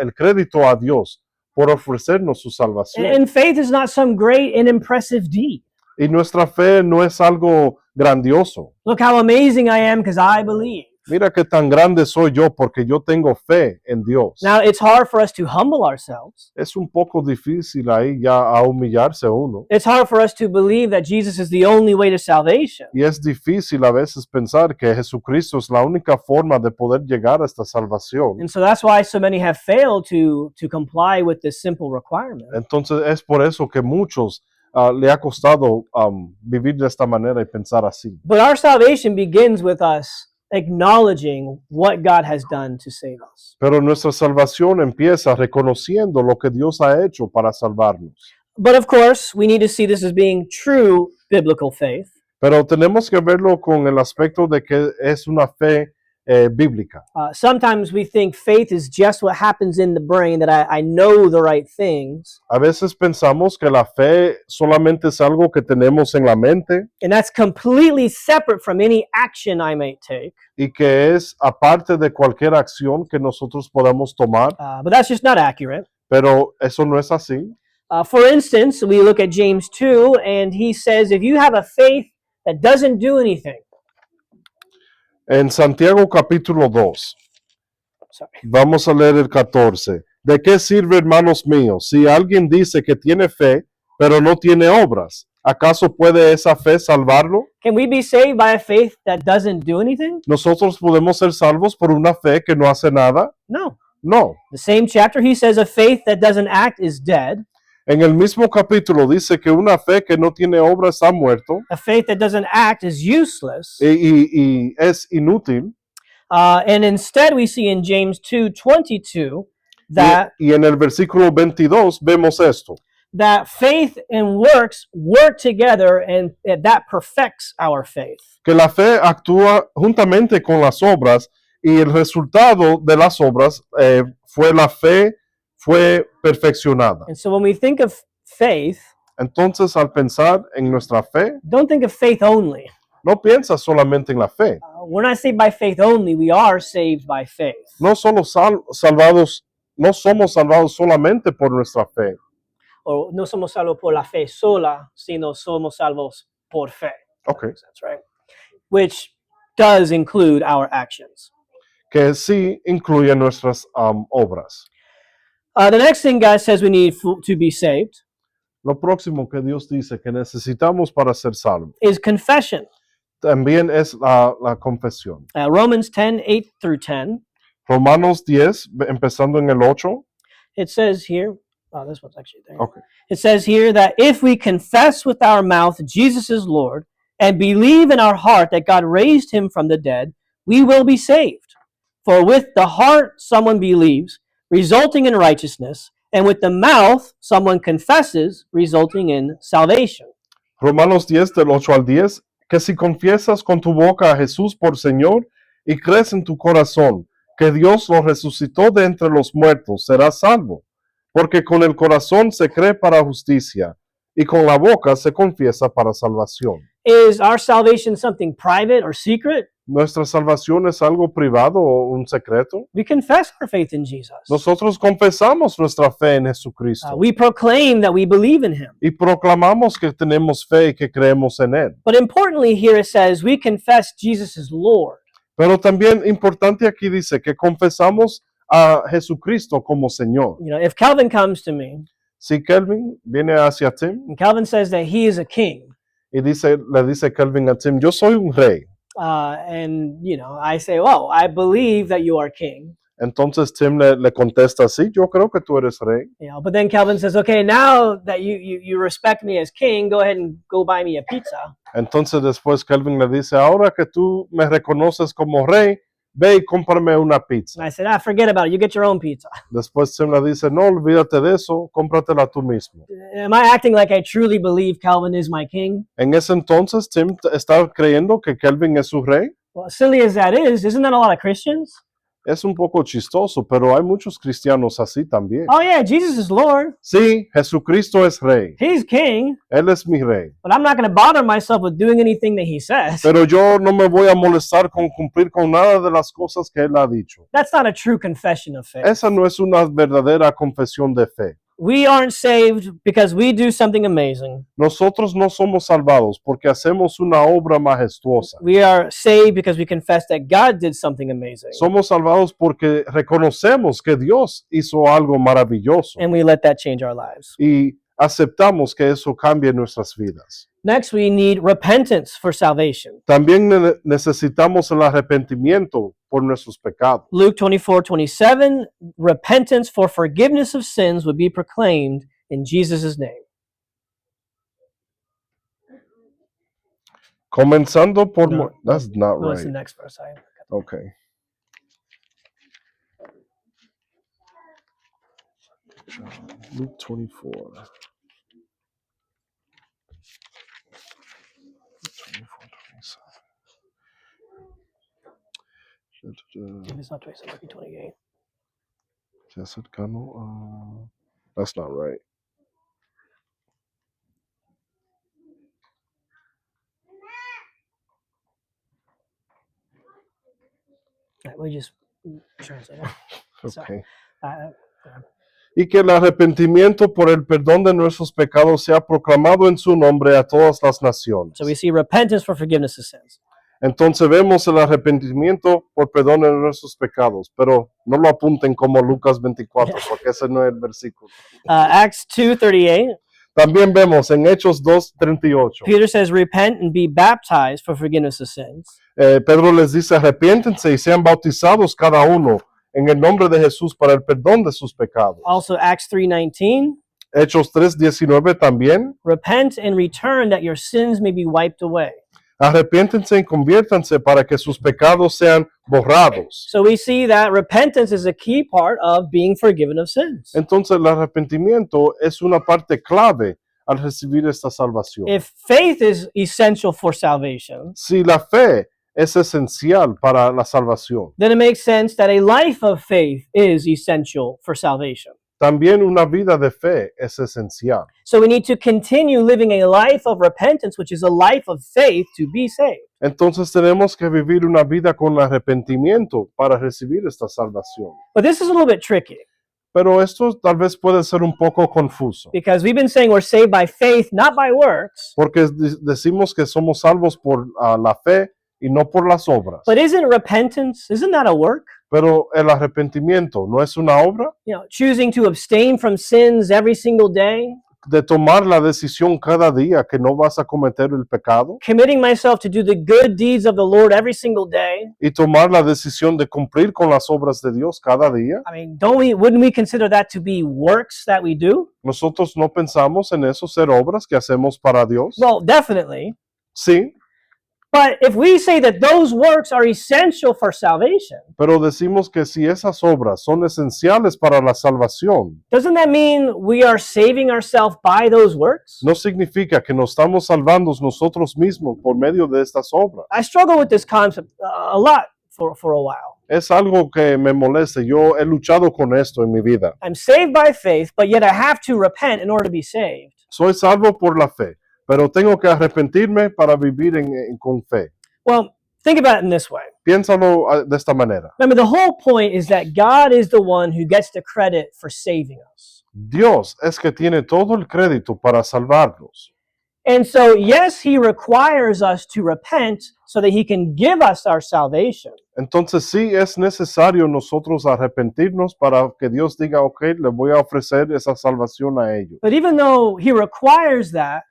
B: el crédito a Dios por ofrecernos su salvación.
A: And faith is not some great and impressive deed.
B: Y nuestra fe no es algo grandioso.
A: Look how amazing I am because I believe.
B: Mira qué tan grande soy yo porque yo tengo fe en Dios.
A: Now, it's hard for us to humble ourselves.
B: Es un poco difícil ahí ya a humillarse uno.
A: It's hard for us to believe that Jesus is the only way to salvation.
B: Y es difícil a veces pensar que Jesucristo es la única forma de poder llegar a esta salvación.
A: And so that's why so many have failed to comply with this simple requirement.
B: Entonces es por eso que muchos le ha costado vivir de esta manera y pensar así.
A: But our salvation begins with us acknowledging what God has done to save us.
B: Pero nuestra salvación empieza reconociendo lo que Dios ha hecho para salvarnos.
A: But of course, we need to see this as being true biblical faith.
B: Pero tenemos que verlo con el aspecto de que es una fe bíblica.
A: Sometimes we think faith is just what happens in the brain, that I know the right things.
B: A veces pensamos que la fe solamente es algo que tenemos en la mente
A: And that's completely separate from any action I might take.
B: y que es aparte de cualquier acción que nosotros podamos tomar,
A: But that's just not accurate.
B: pero eso no es así.
A: For instance, we look at James 2, and he says, if you have a faith that doesn't do anything,
B: En Santiago capítulo 2,
A: sorry,
B: vamos a leer el 14. ¿De qué sirve, hermanos míos, si alguien dice que tiene fe, pero no tiene obras? ¿Acaso puede esa fe salvarlo?
A: can we be saved by a faith that doesn't do anything?
B: ¿Nosotros podemos ser salvos por una fe que no hace nada?
A: No.
B: No.
A: The same chapter, he says, a faith that doesn't act is dead.
B: En el mismo capítulo dice que una fe que no tiene obras está muerto
A: A faith that doesn't act is useless.
B: y es inútil.
A: And instead, we see in James 2:22 that
B: Y en el versículo 22 vemos esto,
A: that faith and works work together, and that perfects our faith.
B: que la fe actúa juntamente con las obras y el resultado de las obras fue la fe fue perfeccionada.
A: And so when we think of faith,
B: Entonces, al pensar en nuestra fe,
A: don't think of faith only.
B: no piensas solamente en la fe.
A: We're not saved by faith only, we are saved by faith.
B: No solo salvados, no somos salvados solamente por nuestra fe.
A: O no somos salvos por la fe sola, sino somos salvos por fe.
B: Okay.
A: That's right. Which does include our actions.
B: Que sí incluye nuestras obras.
A: The next thing God says we need to be saved
B: Lo próximo que Dios dice que necesitamos para ser salvos
A: is confession.
B: también es la confesión.
A: Romans 10:8 through 10.
B: Romanos 10, empezando en el 8.
A: It says here, oh, this one's actually there.
B: Okay.
A: It says here that if we confess with our mouth Jesus is Lord and believe in our heart that God raised him from the dead, we will be saved. For with the heart someone believes, resulting in righteousness, and with the mouth someone confesses, resulting in salvation.
B: Romanos 10, del 8 al 10, que si confiesas con tu boca a Jesús por Señor y crees en tu corazón que Dios lo resucitó de entre los muertos, serás salvo. Porque con el corazón se cree para justicia y con la boca se confiesa para salvación.
A: Is our salvation something private or secret?
B: ¿Nuestra salvación es algo privado o un secreto?
A: We confess our faith in Jesus.
B: Nosotros confesamos nuestra fe en Jesucristo
A: We proclaim that we believe in him.
B: y proclamamos que tenemos fe y que creemos en Él.
A: But importantly, here it says we confess Jesus is Lord.
B: Pero también importante aquí dice que confesamos a Jesucristo como Señor.
A: You know, if Calvin comes to me
B: Si Kelvin viene hacia Tim
A: and Calvin says that he is a king,
B: y le dice Kelvin a Tim, yo soy un rey.
A: and you know, I say, "Oh, I believe that you are king."
B: Entonces Tim le contesta, sí, yo creo que tú eres rey.
A: You know, but then Calvin says, "Okay, now that you respect me as king, go ahead and go buy me a pizza."
B: Entonces después Kelvin le dice, ahora que tú me reconoces como rey, ve y cómprame una pizza.
A: And I said, forget about it. You get your own pizza.
B: Después Tim le dice, no, olvídate de eso, cómpratela tú mismo.
A: Am I acting like I truly believe Calvin is my king?
B: En ese entonces Tim está creyendo que Kelvin es su rey.
A: Well, silly as that is, isn't that a lot of Christians?
B: Es un poco chistoso, pero hay muchos cristianos así también.
A: Oh yeah, Jesus is Lord.
B: Sí, Jesucristo es rey.
A: He's king,
B: Él es mi rey.
A: but I'm not going to bother myself with doing anything that he says.
B: Pero yo no me voy a molestar con cumplir con nada de las cosas que Él ha dicho.
A: That's not a true confession of faith.
B: Esa no es una verdadera confesión de fe.
A: We aren't saved because we do something amazing.
B: Nosotros no somos salvados porque hacemos una obra majestuosa.
A: We are saved because we confess that God did something amazing.
B: Somos salvados porque reconocemos que Dios hizo algo maravilloso
A: And we let that change our lives.
B: y aceptamos que eso cambie nuestras vidas.
A: Next, we need repentance for salvation.
B: También necesitamos el arrepentimiento por nuestros pecados.
A: Luke 24:27, repentance for forgiveness of sins would be proclaimed in Jesus' name.
B: Comenzando por...
A: No,
B: That's not
A: What was the
B: right.
A: next verse?
B: Okay. Luke 24. 27.
A: If it's not 27, it'll be 28.
B: Yes, it can. That's not right.
A: All right, we just translate it. Sorry.
B: Okay. Y que el arrepentimiento por el perdón de nuestros pecados sea proclamado en su nombre a todas las naciones.
A: So we see repentance for forgiveness of sins.
B: Entonces vemos el arrepentimiento por perdón de nuestros pecados, pero no lo apunten como Lucas 24, porque ese no es el versículo.
A: Acts 2:38,
B: También vemos en Hechos 2:38.
A: Peter says, repent and be baptized for forgiveness of sins.
B: Pedro les dice, arrepiéntense y sean bautizados cada uno en el nombre de Jesús para el perdón de sus pecados.
A: Also Acts 3:19,
B: Hechos 3:19 también.
A: repent and return that your sins may be wiped away.
B: Arrepiéntense y conviértanse para que sus pecados sean borrados.
A: So we see that repentance is a key part of being forgiven of sins.
B: Entonces el arrepentimiento es una parte clave al recibir esta salvación.
A: If faith is essential for salvation,
B: Si la fe es esencial para la salvación,
A: then it makes sense that a life of faith is essential for salvation.
B: también una vida de fe es esencial.
A: So we need to continue living a life of repentance, which is a life of faith, to be saved.
B: Entonces tenemos que vivir una vida con arrepentimiento para recibir esta salvación.
A: But this is a little bit tricky
B: Pero esto tal vez puede ser un poco confuso,
A: because we've been saying we're saved by faith, not by works.
B: porque decimos que somos salvos por la fe y no por las obras.
A: But isn't repentance, isn't that a work?
B: Pero el arrepentimiento no es una obra
A: You know, choosing to abstain from sins every single day,
B: de tomar la decisión cada día que no vas a cometer el pecado
A: committing myself to do the good deeds of the Lord every single day.
B: y tomar la decisión de cumplir con las obras de Dios cada día.
A: I mean, wouldn't we consider that to be works that we do?
B: Nosotros no pensamos en eso ser obras que hacemos para Dios.
A: Well, definitely.
B: Sí,
A: But if we say that those works are essential for salvation,
B: pero decimos que si esas obras son esenciales para la salvación,
A: doesn't that mean we are saving ourselves by those works?
B: no significa que nos estamos salvando nosotros mismos por medio de estas obras.
A: I struggle with this concept a lot for a while.
B: Es algo que me molesta. Yo he luchado con esto en mi vida.
A: I'm saved by faith, but yet I have to repent in order to be saved.
B: Soy salvo por la fe, pero tengo que arrepentirme para vivir con fe.
A: Well, think about it in this way.
B: Piénsalo de esta manera.
A: Remember, the whole point is that God is the one who gets the credit for saving us.
B: Dios es que tiene todo el crédito para salvarnos.
A: And so, yes, he requires us to repent so that he can give us our salvation.
B: Entonces sí es necesario nosotros arrepentirnos para que Dios diga, ok, le voy a ofrecer esa salvación a ellos.
A: But even though he requires that,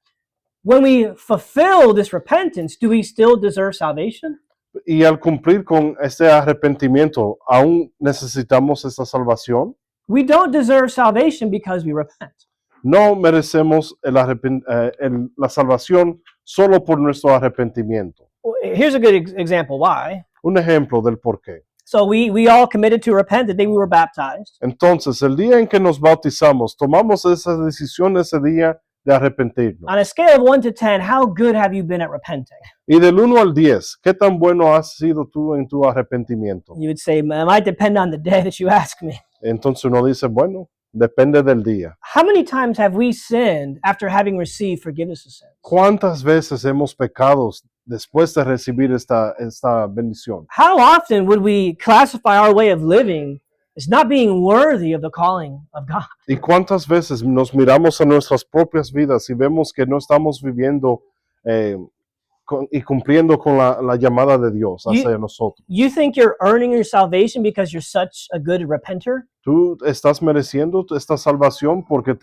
A: when we fulfill this repentance, do we still deserve salvation?
B: Y al cumplir con este arrepentimiento, ¿aún necesitamos esa salvación?
A: We don't deserve salvation because we repent.
B: No merecemos la salvación solo por nuestro arrepentimiento.
A: Well, here's a good example why.
B: Un ejemplo del por qué.
A: So we all committed to repent the day we were baptized.
B: Entonces, el día en que nos bautizamos, tomamos esa decisión ese día de arrepentirnos.
A: On a scale of 1 to 10, how good have you been at repenting?
B: Y del 1 al 10, ¿qué tan bueno has sido tú en tu arrepentimiento?
A: You would say, it might depend on the day that you ask me.
B: Entonces uno dice, bueno, depende del día.
A: How many times have we sinned after having received forgiveness of sins?
B: ¿Cuántas veces hemos pecado después de recibir esta bendición?
A: How often would we classify our way of living is not being worthy of the calling of God.
B: ¿Y cuántas veces nos miramos a nuestras propias vidas y vemos que no estamos viviendo y cumpliendo con la llamada de Dios hacia nosotros?
A: You think you're earning your salvation because you're such a good repenter?
B: ¿Tú estás mereciendo esta salvación porque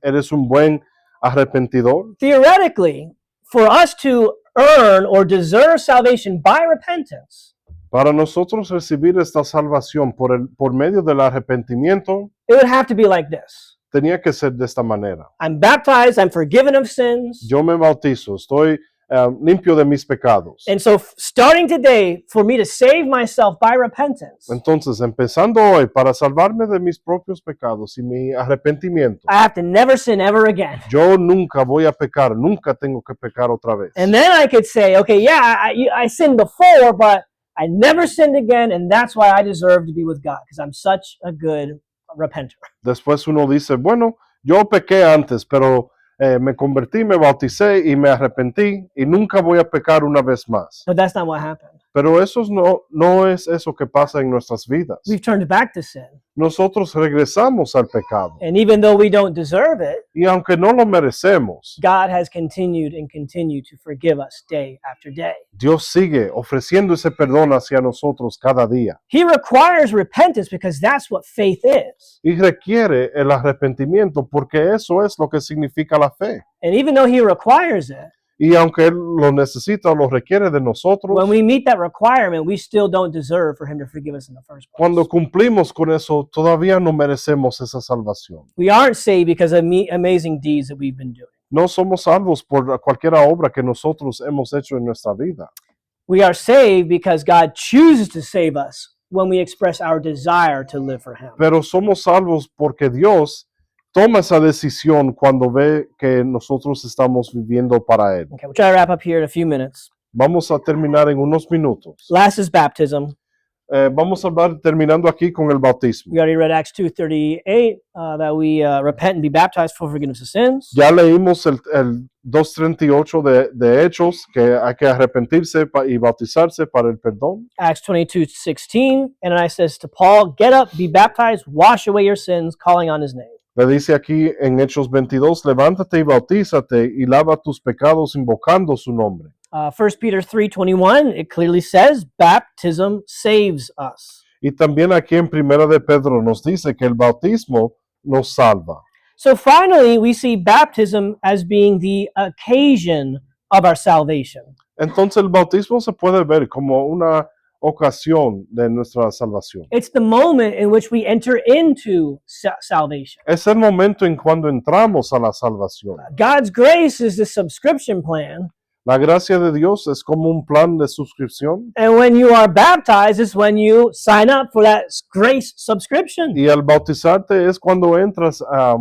B: eres un buen arrepentidor?
A: Theoretically, for us to earn or deserve salvation by repentance,
B: Para nosotros recibir esta salvación por medio del arrepentimiento,
A: it would have to be like this.
B: tenía que ser de esta manera.
A: I'm baptized, I'm forgiven of sins.
B: Yo me bautizo, estoy limpio de mis pecados.
A: And so starting today, for me to save myself by repentance,
B: Entonces, empezando hoy, para salvarme de mis propios pecados y mi arrepentimiento,
A: I have to never sin ever again.
B: yo nunca voy a pecar, nunca tengo que pecar otra vez.
A: And then I could say, okay, yeah, I sinned before, but I never sinned again, and that's why I deserve to be with God, because I'm such a good repenter.
B: Después uno dice, bueno, yo pequé antes, pero me convertí, me bauticé y me arrepentí y nunca voy a pecar una vez más.
A: But that's not what happened.
B: Pero eso no es eso que pasa en nuestras vidas.
A: We've turned back to sin.
B: Nosotros regresamos al pecado.
A: And even though we don't deserve it,
B: Y aunque no lo merecemos,
A: God has continued and continued to forgive us day after day.
B: Dios sigue ofreciendo ese perdón hacia nosotros cada día.
A: He requires repentance because that's what faith is.
B: Y requiere el arrepentimiento porque eso es lo que significa la fe.
A: And even though He requires it,
B: Y aunque Él lo necesita o lo requiere de nosotros,
A: when we meet that requirement, we still don't deserve for Him to forgive us in the first place.
B: cuando cumplimos con eso, todavía no merecemos esa salvación.
A: We aren't saved because of amazing deeds that we've been doing.
B: No somos salvos por cualquier obra que nosotros hemos hecho en nuestra vida.
A: We are saved because God chooses to save us when we express our desire to live for Him.
B: Pero somos salvos porque Dios toma esa decisión cuando ve que nosotros estamos viviendo para Él.
A: Okay, we'll try to wrap up here in a few minutes.
B: Vamos a terminar en unos minutos.
A: Last is baptism.
B: Vamos a hablar terminando aquí con el bautismo.
A: We already read Acts 2:38 that we repent and be baptized for forgiveness of sins.
B: Ya leímos el 2:38 de Hechos, que hay que arrepentirse y bautizarse para el perdón.
A: Acts 22:16, Ananias says to Paul, "Get up, be baptized, wash away your sins, calling on His name."
B: Le dice aquí en Hechos 22, levántate y bautízate y lava tus pecados invocando su nombre.
A: 1 Peter 3:21, it clearly says baptism saves us.
B: Y también aquí en Primera de Pedro nos dice que el bautismo nos salva.
A: So finally, we see baptism as being the occasion of our salvation.
B: Entonces el bautismo se puede ver como una ocasión de nuestra salvación.
A: It's the moment in which we enter into salvation.
B: Es el momento en cuando entramos a la salvación.
A: God's grace is the subscription plan.
B: La gracia de Dios es como un plan de suscripción
A: And when you are baptized is when you sign up for that grace subscription.
B: y al bautizarte es cuando entras a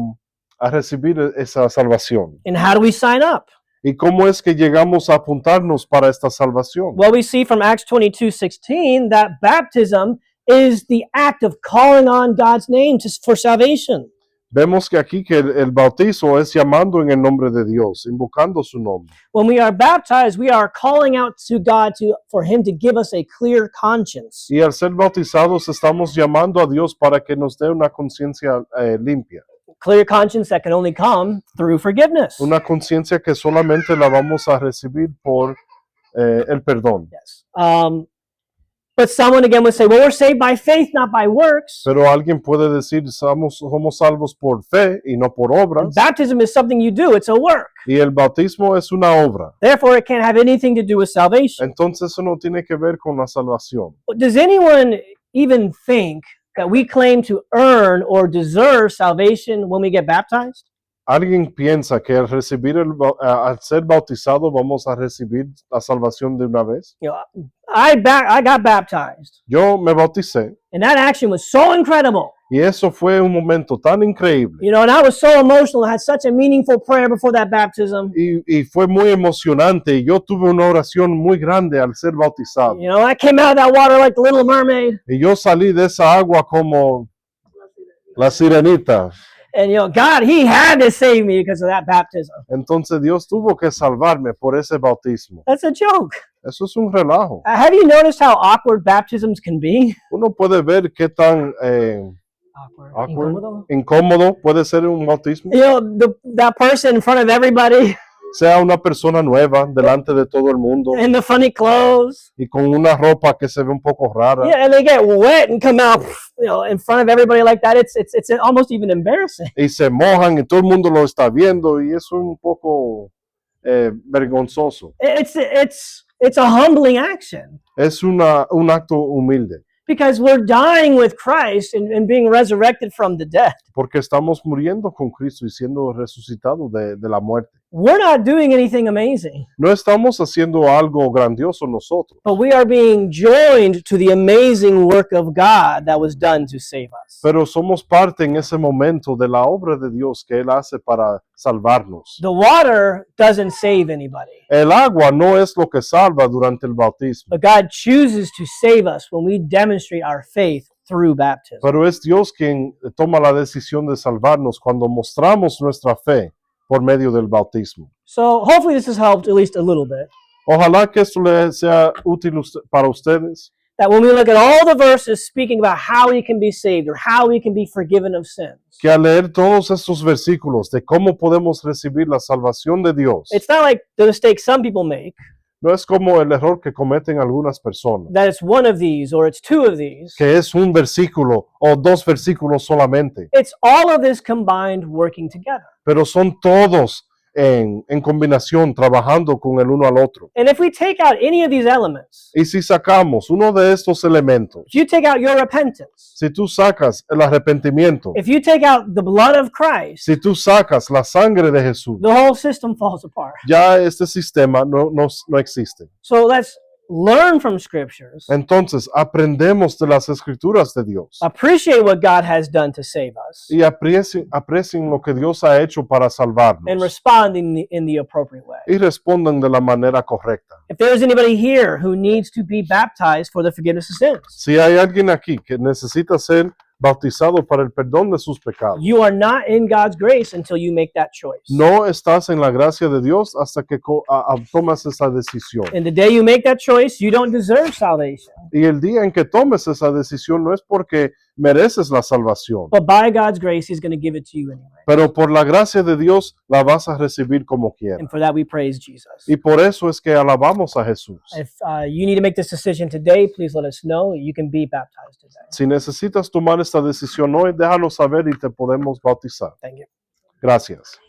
B: recibir esa salvación.
A: And how do we sign up?
B: ¿Y cómo es que llegamos a apuntarnos para esta salvación?
A: Well, we see from Acts 22:16 that baptism is the act of calling on God's name for salvation.
B: Vemos que aquí que el bautizo es llamando en el nombre de Dios, invocando su nombre.
A: When we are baptized, we are calling out to God for Him to give us a clear conscience.
B: Y al ser bautizados estamos llamando a Dios para que nos dé una conciencia limpia.
A: Clear conscience that can only come through forgiveness.
B: Una conciencia que solamente la vamos a recibir por el perdón.
A: Yes. But someone again would say, well, we're saved by faith, not by works.
B: Pero alguien puede decir, somos salvos por fe y no por obras.
A: Baptism is something you do, it's a work.
B: Y el bautismo es una obra.
A: Therefore, it can't have anything to do with salvation.
B: Entonces eso no tiene que ver con la salvación.
A: Does anyone even think that we claim to earn or deserve salvation when we get baptized?
B: ¿Alguien piensa que al ser bautizado vamos a recibir la salvación de una vez?
A: You know, I got baptized,
B: Yo me bauticé
A: and that action was so incredible.
B: y eso fue un momento tan increíble
A: You know, and I was so emotional. I had such a meaningful prayer before that baptism.
B: y fue muy emocionante y yo tuve una oración muy grande al ser bautizado.
A: You know, I came out of that water like the Little Mermaid.
B: Y yo salí de esa agua como la sirenita.
A: And, you know, God, He had to save me because of that baptism.
B: Entonces Dios tuvo que salvarme por ese bautismo.
A: That's a joke.
B: Eso es un relajo.
A: Have you noticed how awkward baptisms can be?
B: Uno puede ver qué tan awkward,
A: Incómodo.
B: incómodo puede ser un bautismo.
A: You know, that person in front of everybody
B: Sea una persona nueva delante de todo el mundo
A: in the funny clothes.
B: y con una ropa que se ve un poco rara
A: Yeah, and they get wet and come out, you know, in front of everybody like that. It's almost even embarrassing.
B: y se mojan y todo el mundo lo está viendo y eso es un poco vergonzoso.
A: It's a humbling action
B: Es un acto humilde
A: because we're dying with Christ and being resurrected from the dead.
B: porque estamos muriendo con Cristo y siendo resucitados de la muerte.
A: We're not doing anything amazing,
B: No estamos haciendo algo grandioso nosotros,
A: but we are being joined to the amazing work of God that was done to save us.
B: pero somos parte en ese momento de la obra de Dios que Él hace para salvarnos.
A: The water doesn't save anybody,
B: El agua no es lo que salva durante el bautismo,
A: but God chooses to save us when we demonstrate our faith through baptism.
B: pero es Dios quien toma la decisión de salvarnos cuando mostramos nuestra fe por medio del bautismo.
A: So hopefully this has helped at least a little bit.
B: Ojalá que esto le sea útil para ustedes,
A: That when we look at all the verses speaking about how we can be saved or how we can be forgiven of sins,
B: que al leer todos estos versículos de cómo podemos recibir la salvación de Dios,
A: it's not like the mistake some people make,
B: no es como el error que cometen algunas personas,
A: that it's one of these or it's two of these.
B: que es un versículo o dos versículos solamente,
A: It's all of this combined working together.
B: pero son todos en combinación, trabajando con el uno al otro.
A: And if we take out any of these elements,
B: Y si sacamos uno de estos elementos,
A: if you take out your repentance,
B: si tú sacas el arrepentimiento,
A: if you take out the blood of Christ,
B: si tú sacas la sangre de Jesús,
A: the whole system falls apart.
B: ya este sistema no existe.
A: So let's learn from scriptures,
B: Entonces aprendemos de las escrituras de Dios
A: appreciate what God has done to save us,
B: y aprecien lo que Dios ha hecho para
A: and
B: salvarnos
A: respond in the appropriate way.
B: y respondan de la manera correcta.
A: If there's anybody here who needs to be baptized for the forgiveness of sins,
B: Si hay alguien aquí que necesita ser bautizado para el perdón de sus pecados,
A: you are not in God's grace until you make that choice.
B: no estás en la gracia de Dios hasta que tomas esa decisión.
A: And the day you make that choice, you don't deserve salvation.
B: Y el día en que tomes esa decisión no es porque mereces la salvación,
A: But by God's grace, He's going to give it to you anyway.
B: pero por la gracia de Dios la vas a recibir como quieras.
A: And for that, we praise Jesus.
B: Y por eso es que alabamos a Jesús.
A: If you need to make this decision today, please let us know. You can be baptized today.
B: Si necesitas tomar esta decisión hoy, déjalo saber y te podemos bautizar.
A: Thank you.
B: Gracias.